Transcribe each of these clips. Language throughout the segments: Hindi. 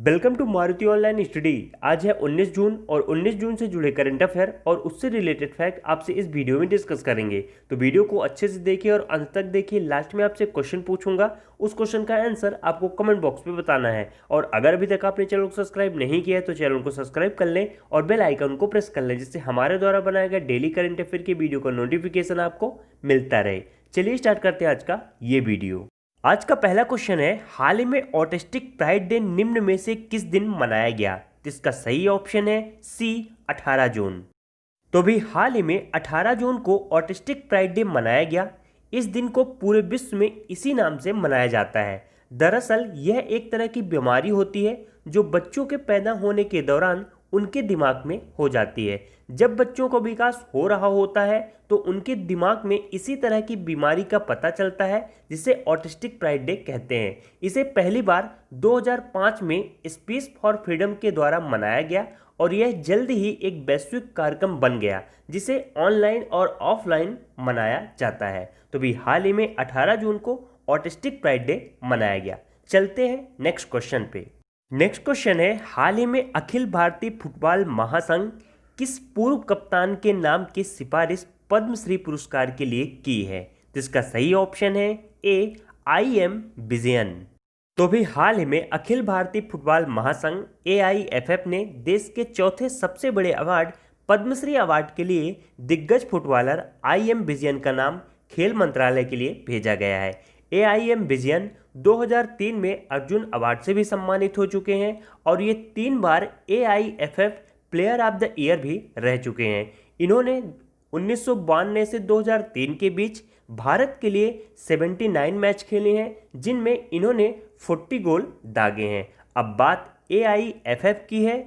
Welcome to Maruti online study. आज है 19 जून और 19 जून से जुड़े करंट अफेयर और उससे रिलेटेड फैक्ट आपसे इस वीडियो में डिस्कस करेंगे। तो वीडियो को अच्छे से देखिए और अंत तक देखिए। लास्ट में आपसे क्वेश्चन पूछूंगा, उस क्वेश्चन का आंसर आपको कमेंट बॉक्स में बताना है। और अगर अभी तक आपने चैनल को सब्सक्राइब नहीं किया है तो चैनल को सब्सक्राइब कर लें और बेल आइकन को प्रेस कर लें, जिससे हमारे द्वारा बनाया गया डेली करंट अफेयर की वीडियो का नोटिफिकेशन आपको मिलता रहे। चलिए स्टार्ट करते हैं आज का ये वीडियो। आज का पहला क्वेश्चन है, हाल ही में ऑटिस्टिक प्राइड डे निम्न में से किस दिन मनाया गया? इसका सही ऑप्शन है सी 18 जून। तो भी हाल ही में 18 जून को ऑटिस्टिक प्राइड डे मनाया गया। इस दिन को पूरे विश्व में इसी नाम से मनाया जाता है। दरअसल यह एक तरह की बीमारी होती है जो बच्चों के पैदा होने के दौरान उनके दिमाग में हो जाती है। जब बच्चों का विकास हो रहा होता है तो उनके दिमाग में इसी तरह की बीमारी का पता चलता है, जिसे ऑटिस्टिक प्राइड डे कहते हैं। इसे पहली बार 2005 में स्पीच फॉर फ्रीडम के द्वारा मनाया गया और यह जल्द ही एक वैश्विक कार्यक्रम बन गया, जिसे ऑनलाइन और ऑफलाइन मनाया जाता है। तो भी हाल ही में 18 जून को ऑटिस्टिक प्राइड डे मनाया गया। चलते हैं नेक्स्ट क्वेश्चन पे। नेक्स्ट क्वेश्चन है, हाल ही में अखिल भारतीय फुटबॉल महासंघ किस पूर्व कप्तान के नाम की सिफारिश पद्मश्री पुरस्कार के लिए की है? जिसका सही ऑप्शन है ए IM विजयन। तो भी हाल ही में अखिल भारतीय फुटबॉल महासंघ AIFF ने देश के चौथे सबसे बड़े अवार्ड पद्मश्री अवार्ड के लिए दिग्गज फुटबॉलर IM विजयन का नाम खेल मंत्रालय के लिए भेजा गया है। AIM विजयन 2003 में अर्जुन अवार्ड से भी सम्मानित हो चुके हैं और ये 3 बार AIFF player of the year भी रह चुके हैं। इन्होंने 1992 से 2003 के बीच भारत के लिए 79 मैच खेले हैं, जिनमें इन्होंने 40 गोल दागे हैं। अब बात AIFF की है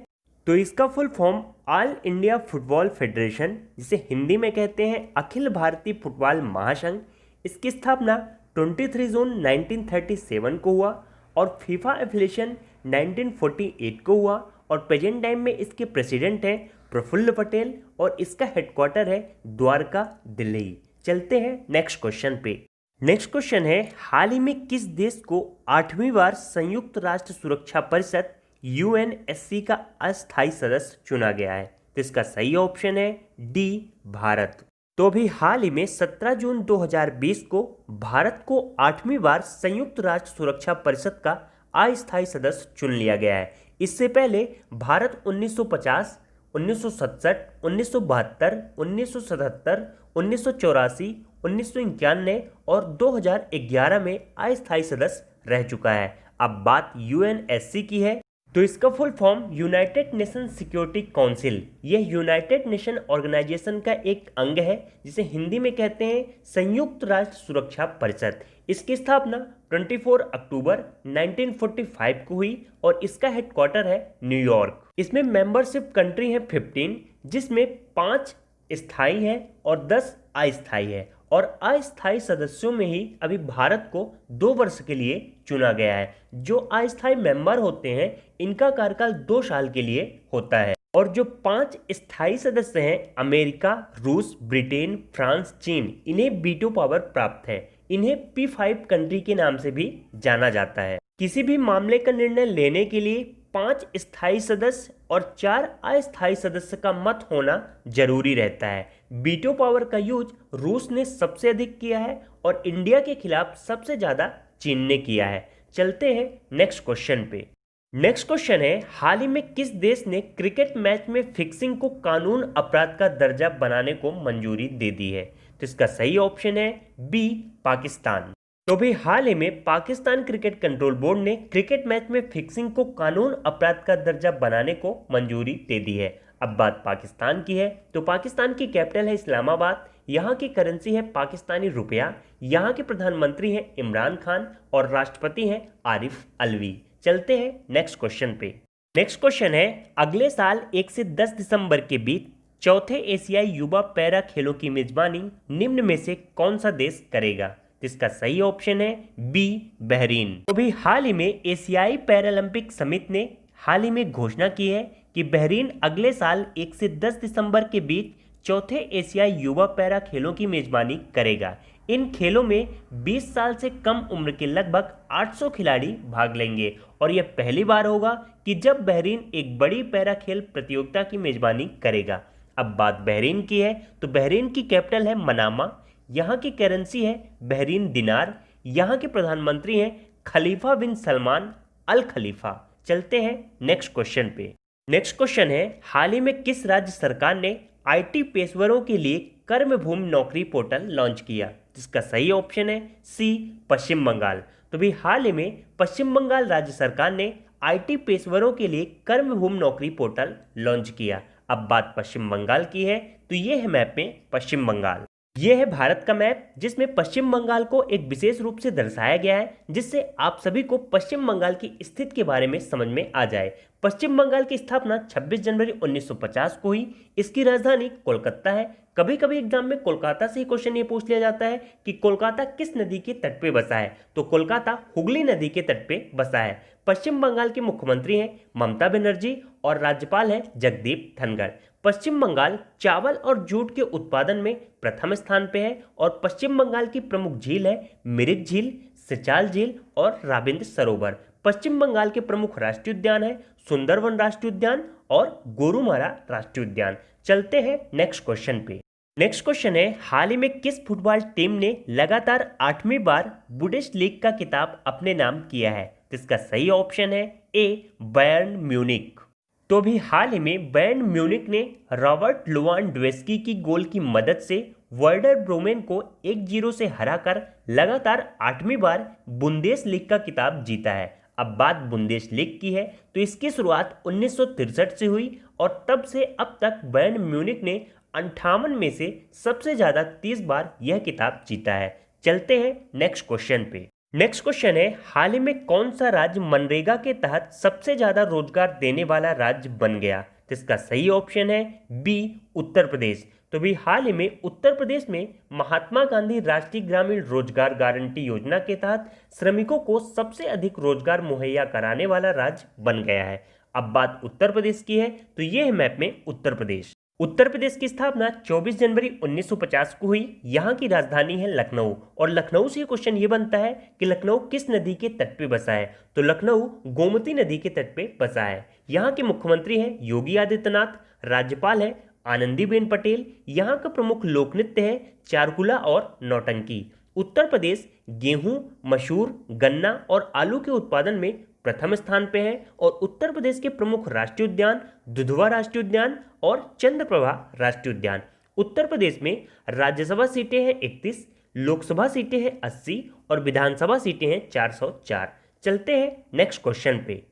तो इसका full form all India football federation, जिसे हिंदी में कहते हैं अखिल भारतीय फुटबॉल महासंघ। इसकी स्थापना 23 जून 1937 को हुआ और फीफा एफिलिएशन 1948 को हुआ और प्रेजेंट टाइम में इसके प्रेसिडेंट हैं प्रफुल्ल पटेल और इसका हेडक्वार्टर है द्वारका, दिल्ली। चलते हैं नेक्स्ट क्वेश्चन पे। नेक्स्ट क्वेश्चन है, हाल ही में किस देश को 8वीं बार संयुक्त राष्ट्र सुरक्षा परिषद UNSC का अस्थायी सदस्य चुना गया है? तो इसका सही ऑप्शन है डी भारत। तो भी हाल ही में 17 जून 2020 को भारत को 8वीं बार संयुक्त राष्ट्र सुरक्षा परिषद का अस्थायी सदस्य चुन लिया गया है। इससे पहले भारत 1950, 1967, 1972, 1977, 1984, 1991 और 2011 में अस्थायी सदस्य रह चुका है। अब बात UNSC की है तो इसका full form United nation security council. यह यूनाइटेड नेशन ऑर्गेनाइजेशन का एक अंग है, जिसे हिंदी में कहते हैं संयुक्त राष्ट्र सुरक्षा परिषद। इसकी स्थापना 24 अक्टूबर 1945 को हुई और इसका हेडक्वार्टर है न्यूयॉर्क। इसमें मेंबरशिप कंट्री है 15, जिसमें 5 स्थायी है और 10 अस्थायी है। और अस्थायी सदस्यों में ही अभी भारत को 2 वर्ष के लिए चुना गया है। जो अस्थायी मेंबर होते हैं इनका कार्यकाल 2 साल के लिए होता है। और जो 5 स्थायी सदस्य हैं अमेरिका, रूस, ब्रिटेन, फ्रांस, चीन, इन्हें वीटो पावर प्राप्त है। इन्हें P5 कंट्री के नाम से भी जाना जाता है। किसी भी मामले का निर्णय लेने के लिए 5 स्थायी सदस्य और 4 अस्थायी सदस्य का मत होना जरूरी रहता है। वीटो पावर का यूज रूस ने सबसे अधिक किया है और इंडिया के खिलाफ सबसे ज्यादा चीन ने किया है। चलते हैं नेक्स्ट क्वेश्चन पे। नेक्स्ट क्वेश्चन है, हाल ही में किस देश ने क्रिकेट मैच में फिक्सिंग को कानून अपराध का दर्जा बनाने को मंजूरी दे दी है? तो इसका सही ऑप्शन है बी पाकिस्तान। तो भी हाल ही में पाकिस्तान क्रिकेट कंट्रोल बोर्ड ने क्रिकेट मैच में फिक्सिंग को कानून अपराध का दर्जा बनाने को मंजूरी दे दी है। अब बात पाकिस्तान की है तो पाकिस्तान की कैपिटल है इस्लामाबाद। यहाँ की करेंसी है पाकिस्तानी रुपया। यहाँ के प्रधानमंत्री हैं इमरान खान और राष्ट्रपति हैं आरिफ अलवी। चलते हैं नेक्स्ट क्वेश्चन पे। नेक्स्ट क्वेश्चन है, अगले साल 1 से 10 दिसंबर के बीच चौथे एशियाई युवा पैरा खेलों की मेजबानी निम्न में से कौन सा देश करेगा? इसका सही ऑप्शन है बी बहरीन। तो भी हाल ही में एशियाई पैरालंपिक समिति ने हाल ही में घोषणा की है कि बहरीन अगले साल 1 से 10 दिसंबर के बीच चौथे एशियाई युवा पैरा खेलों की मेजबानी करेगा। इन खेलों में 20 साल से कम उम्र के लगभग 800 खिलाड़ी भाग लेंगे और यह पहली बार होगा कि जब बहरीन एक बड़ी पैरा खेल प्रतियोगिता की मेजबानी करेगा। अब बात बहरीन की है तो बहरीन की कैपिटल है मनामा, यहाँ की करेंसी है बहरीन दिनार, यहाँ के प्रधानमंत्री हैं खलीफा बिन सलमान अल खलीफा। चलते हैं नेक्स्ट क्वेश्चन पे। नेक्स्ट क्वेश्चन है, हाल ही में किस राज्य सरकार ने आईटी पेशेवरों के लिए कर्मभूमि नौकरी पोर्टल लॉन्च किया? जिसका सही ऑप्शन है सी, पश्चिम बंगाल। तो भी हाल ही में पश्चिम बंगाल राज्य सरकार ने आईटी पेशेवरों के लिए कर्मभूमि नौकरी पोर्टल लॉन्च किया। अब बात पश्चिम बंगाल की है तो ये है मैप में पश्चिम बंगाल। यह है भारत का मैप जिसमें पश्चिम बंगाल को एक विशेष रूप से दर्शाया गया है, जिससे आप सभी को पश्चिम बंगाल की स्थिति के बारे में समझ में आ जाए। पश्चिम बंगाल की स्थापना 26 जनवरी 1950 को हुई। इसकी राजधानी कोलकाता है। कभी कभी एग्जाम में कोलकाता से ही क्वेश्चन ये पूछ लिया जाता है कि कोलकाता किस नदी के तट पे बसा है, तो कोलकाता हुगली नदी के तट पे बसा है। पश्चिम बंगाल के मुख्यमंत्री हैं ममता बनर्जी और राज्यपाल हैं जगदीप धनखड़। पश्चिम बंगाल चावल और जूट के उत्पादन में प्रथम स्थान पे है और पश्चिम बंगाल की प्रमुख झील है मिरिक झील, सिचाल झील और राबिंद्र सरोवर। पश्चिम बंगाल के प्रमुख राष्ट्रीय उद्यान है सुंदरवन राष्ट्रीय उद्यान और गोरुमारा राष्ट्रीय उद्यान। चलते हैं नेक्स्ट क्वेश्चन पे। नेक्स्ट क्वेश्चन है, हाल ही में किस फुटबॉल टीम ने लगातार 8वीं बार बुंडेसलीगा का खिताब अपने नाम किया है? इसका सही ऑप्शन है ए, बायर्न म्यूनिख। तो भी हाल ही में बायर्न म्यूनिख ने रॉबर्ट लेवेंडोव्स्की की गोल की मदद से वर्डर ब्रोमेन को 1-0 से हराकर लगातार 8वीं बार बुंदेसलीगा का खिताब जीता है। अब बात बुंदेसलीगा की है तो इसकी शुरुआत 1963 से हुई और तब से अब तक बायर्न म्यूनिख ने 58 में से सबसे ज्यादा 30 बार यह खिताब जीता है। चलते हैं नेक्स्ट क्वेश्चन पे। नेक्स्ट क्वेश्चन है, हाल ही में कौन सा राज्य मनरेगा के तहत सबसे ज्यादा रोजगार देने वाला राज्य बन गया? तो इसका सही ऑप्शन है बी, उत्तर प्रदेश। तो भी हाल ही में उत्तर प्रदेश में महात्मा गांधी राष्ट्रीय ग्रामीण रोजगार गारंटी योजना के तहत श्रमिकों को सबसे अधिक रोजगार मुहैया कराने वाला राज्य बन गया है। अब बात उत्तर प्रदेश की है तो यह है मैप में उत्तर प्रदेश। उत्तर प्रदेश की स्थापना 24 जनवरी 1950 को हुई। यहाँ की राजधानी है लखनऊ और लखनऊ से क्वेश्चन ये बनता है कि लखनऊ किस नदी के तट पे बसा है? तो लखनऊ गोमती नदी के तट पे बसा है। यहाँ के मुख्यमंत्री हैं योगी आदित्यनाथ, राज्यपाल है आनंदीबेन पटेल। यहाँ का प्रमुख लोक नृत्य है चारकुला और नौटंकी। उत्तर प्रदेश गेहूं, मसूर, गन्ना और आलू के उत्पादन में प्रथम स्थान पे है और उत्तर प्रदेश के प्रमुख राष्ट्रीय उद्यान दुधवा राष्ट्रीय उद्यान और चंद्रप्रभा राष्ट्रीय उद्यान। उत्तर प्रदेश में राज्यसभा सीटें हैं 31, लोकसभा सीटें हैं 80 और विधानसभा सीटें हैं 404। चलते हैं नेक्स्ट क्वेश्चन पे।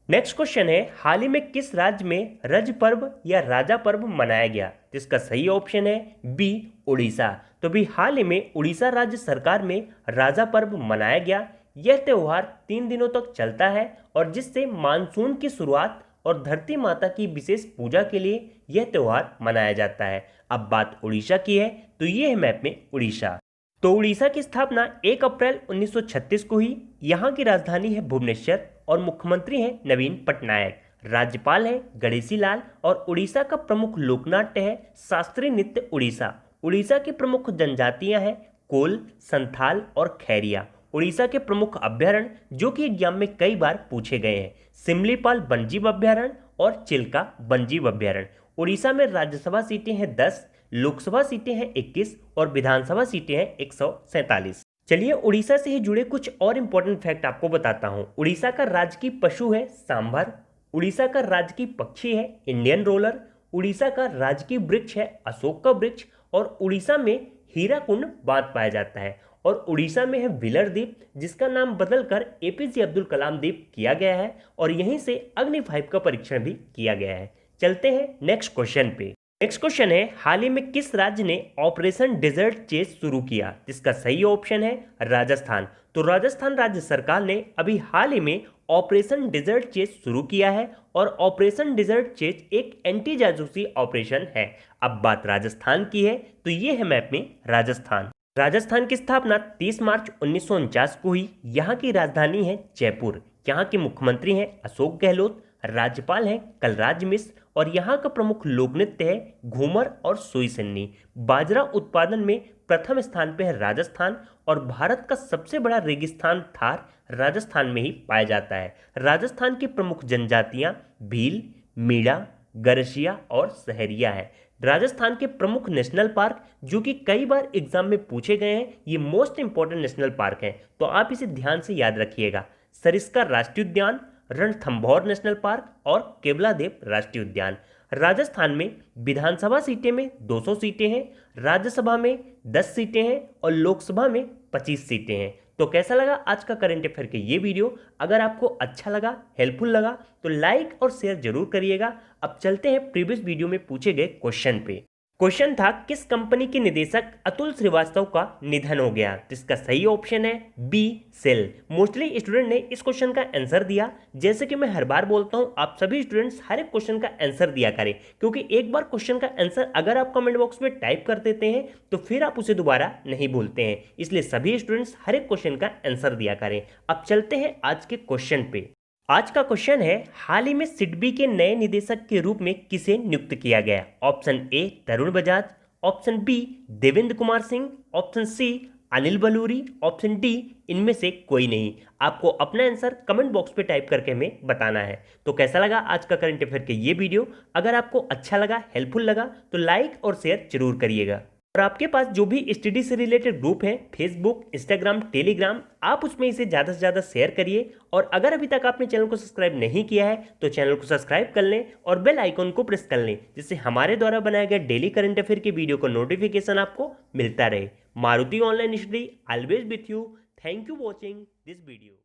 नेक्स्ट क्वेश्चन है, हाल ही में किस राज्य में रज पर्व या राजा पर्व मनाया गया? जिसका सही ऑप्शन है बी, उड़ीसा। तो भी हाल ही में उड़ीसा राज्य सरकार में राजा पर्व मनाया गया। यह त्यौहार 3 दिनों तक चलता है और जिससे मानसून की शुरुआत और धरती माता की विशेष पूजा के लिए यह त्यौहार मनाया जाता है। अब बात उड़ीसा की है तो ये है मैप में उड़ीसा। तो उड़ीसा की स्थापना 1 अप्रैल 1936 को हुई। यहाँ की राजधानी है भुवनेश्वर और मुख्यमंत्री हैं नवीन पटनायक। राज्यपाल है गणेशी लाल और उड़ीसा का प्रमुख लोकनाट्य है शास्त्रीय नृत्य उड़ीसा। उड़ीसा की प्रमुख जनजातियां हैं कोल, संथाल और खैरिया। उड़ीसा के प्रमुख अभ्यारण्य जो कि एग्जाम में कई बार पूछे गए हैं सिमलीपाल वन्यजीव अभ्यारण्य और चिल्का वन्यजीव अभ्यारण्य। उड़ीसा में राज्यसभा सीटें हैं 10, लोकसभा सीटें हैं 21 और विधानसभा सीटें हैं 147। चलिए उड़ीसा से ही जुड़े कुछ और इंपॉर्टेंट फैक्ट आपको बताता हूँ। उड़ीसा का राजकीय पशु है सांभर। उड़ीसा का राजकीय पक्षी है इंडियन रोलर। उड़ीसा का राजकीय वृक्ष है अशोक का वृक्ष और उड़ीसा में हीराकुंड बांध पाया जाता है। और उड़ीसा में है व्हीलर द्वीप जिसका नाम बदलकर एपीजे अब्दुल कलाम द्वीप किया गया है और यहीं से अग्नि 5 का परीक्षण भी किया गया है। चलते हैं नेक्स्ट क्वेश्चन पे। नेक्स्ट क्वेश्चन है, हाल ही में किस राज्य ने ऑपरेशन डेजर्ट चेस शुरू किया? जिसका सही ऑप्शन है राजस्थान। तो राजस्थान राज्य सरकार ने अभी हाल ही में ऑपरेशन डेजर्ट चेस शुरू किया है और ऑपरेशन डेजर्ट चेस एक एंटी जासूसी ऑपरेशन है। अब बात राजस्थान की है तो ये है मैप में राजस्थान। राजस्थान की स्थापना 30 मार्च 1949 को हुई। यहाँ की राजधानी है जयपुर। यहाँ के मुख्यमंत्री हैं अशोक गहलोत। राज्यपाल हैं कलराज मिश्र और यहाँ का प्रमुख लोक नृत्य है घूमर और सुई सन्नी। बाजरा उत्पादन में प्रथम स्थान पे है राजस्थान और भारत का सबसे बड़ा रेगिस्तान थार राजस्थान में ही पाया जाता है। राजस्थान की प्रमुख जनजातियां भील, मीणा, गरसिया और सहरिया है। राजस्थान के प्रमुख नेशनल पार्क जो कि कई बार एग्जाम में पूछे गए हैं, ये मोस्ट इंपॉर्टेंट नेशनल पार्क हैं, तो आप इसे ध्यान से याद रखिएगा। सरिस्का राष्ट्रीय उद्यान, रणथंभौर नेशनल पार्क और केवलादेव राष्ट्रीय उद्यान। राजस्थान में विधानसभा सीटें में 200 सीटें हैं, राज्यसभा में 10 सीटें हैं और लोकसभा में 25 सीटें हैं। तो कैसा लगा आज का करंट अफेयर के ये वीडियो? अगर आपको अच्छा लगा, हेल्पफुल लगा तो लाइक और शेयर जरूर करिएगा। अब चलते हैं प्रीवियस वीडियो में पूछे गए क्वेश्चन पे। क्वेश्चन था किस कंपनी के निदेशक अतुल श्रीवास्तव का निधन हो गया? तो इसका सही ऑप्शन है बी, सेल। मोस्टली स्टूडेंट ने इस क्वेश्चन का आंसर दिया। जैसे कि मैं हर बार बोलता हूं, आप सभी स्टूडेंट्स हर एक क्वेश्चन का आंसर दिया करें, क्योंकि एक बार क्वेश्चन का आंसर अगर आप कमेंट बॉक्स में टाइप कर देते हैं तो फिर आप उसे दोबारा नहीं भूलते हैं। इसलिए सभी स्टूडेंट्स हर एक क्वेश्चन का आंसर दिया करें। अब चलते हैं आज के क्वेश्चन पे। आज का क्वेश्चन है हाल ही में सिडबी के नए निदेशक के रूप में किसे नियुक्त किया गया? Option A Tarun Bajaj, option B Devendra Kumar Singh, option C Anil Baluri, option D इनमें से कोई नहीं। आपको अपना आंसर कमेंट बॉक्स पे टाइप करके हमें बताना है। तो कैसा लगा आज का करंट अफेयर के ये वीडियो? अगर आपको अच्छा लगा, हेल्पफुल लगा तो लाइक और शेयर जरूर करिएगा। और आपके पास जो भी स्टडी से रिलेटेड ग्रुप है, फेसबुक, इंस्टाग्राम, टेलीग्राम, आप उसमें इसे ज़्यादा से ज़्यादा शेयर करिए। और अगर अभी तक आपने चैनल को सब्सक्राइब नहीं किया है तो चैनल को सब्सक्राइब कर लें और बेल आइकन को प्रेस कर लें, जिससे हमारे द्वारा बनाए गए डेली करंट अफेयर की वीडियो का नोटिफिकेशन आपको मिलता रहे। Maruti online study always with you. Thank you watching this video.